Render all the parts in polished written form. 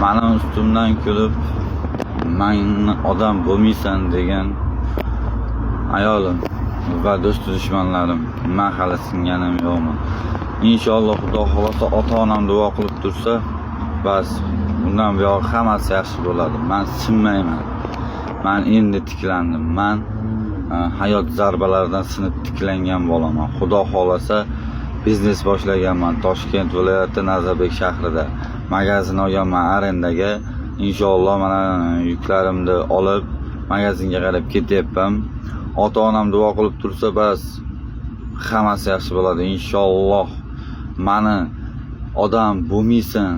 Mani ustimdan kulib, "Men odam bo'lmaysan" degan ayolim va do'st dushmanlarim, men hali singanim yo'qman. Inshaalloh Xudo xolasa ota-onam duo qilib tursa, bas bundan buyon hammasi yaxshi bo'ladi. Men sinmayman. Men endi tiklandim. Men hayot zarbalaridan sinib tiklangan bo'laman. Xudo xolasa biznes boshlaganman Toshkent viloyati Nazarbek shahrida. Magazin olganman arendaga. Inshaalloh mana yuklarimni olib magazinga qarab ketyapman. Ota-onam duo qilib tursa bas hammasi yaxshi bo'ladi. Inshaalloh mani odam bo'lmaysan,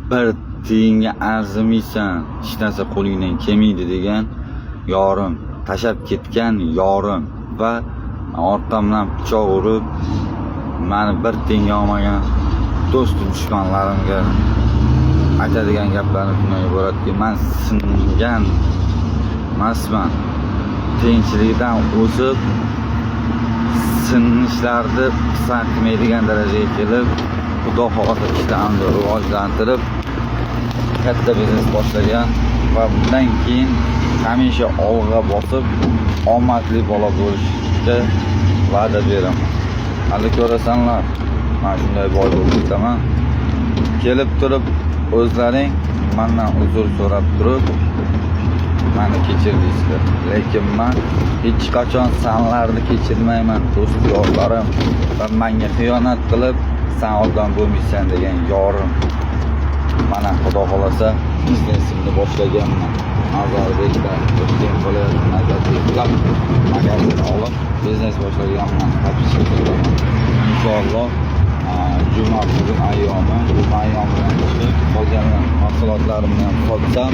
bir tiyinga arzimaysan, hech narsa qo'lingdan kelmaydi degan yorim, tashab ketgan yorim va orqamdan pichoq urib meni bir tiyinga olmagan do'st dushmanlarimga aytadigan gaplarim shundan iboratki, men singan emasman. Qiyinchilikdan o'sib sinishlarni pisand qilmaydigan darajaga kelib, Xudo xohlasa ishlarimni rivojlantirib katta biznes boshlagan va bundan keyin hamisha olg'a bosib omadli bola bo'lishga va'da beraman. Hali ko'rasanlar, men shunday boy bo'lib ketaman. Kelib turib o'zlaring mendan uzr so'rab turib meni kechirdingizlar. Lekin men hech qachon sanlarni kechirmayman, do'st yorlarim va menga xiyonat qilib "Sen odam bo'lmaysan" degan yorim. Mana Xudo xolasa biznesimni boshlaganman. Nazarbekda Toshkent viloyati Nazarbekda magazin olib biznes boshlaganman. Inshaalloh juma bugun ayyomi, juma ayyomidan chiqib qolgan mahsulotlarimni ham sotsam,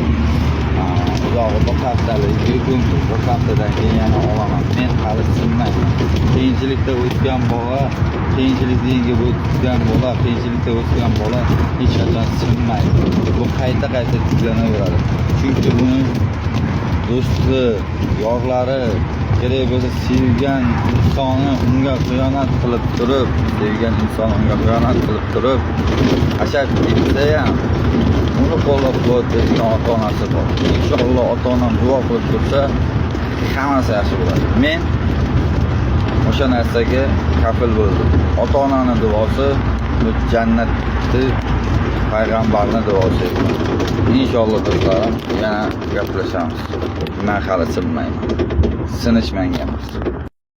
uzoq bir haftalik kun, bir haftadan keyin yana olaman. Men hali sinmayman. Qiyinchilikda o'tgan bola, qiyinchilikni yengib o'tgan bola, qiyinchilikda o'tgan bola hech qachon sinmaydi. Bu qayta tiklanaveradi. Chunki uni do'sti, yorlari, kerak bo'lsa sevgan insoni unga xiyonat qilib turib, ashab ketsa ham uni qo'llab-quvvatlaydigan ota-onasi bor. Inshaalloh ota-onam duo qilib tursa, hammasi yaxshi bo'ladi. Men o'sha narsaga kafil bo'ldim. Ota-onaning duosi jannatni, payg'ambarning duosi. Inshaalloh do'stlarim, yana gaplashamiz. Men hali sinmayman. Sinish menga emas.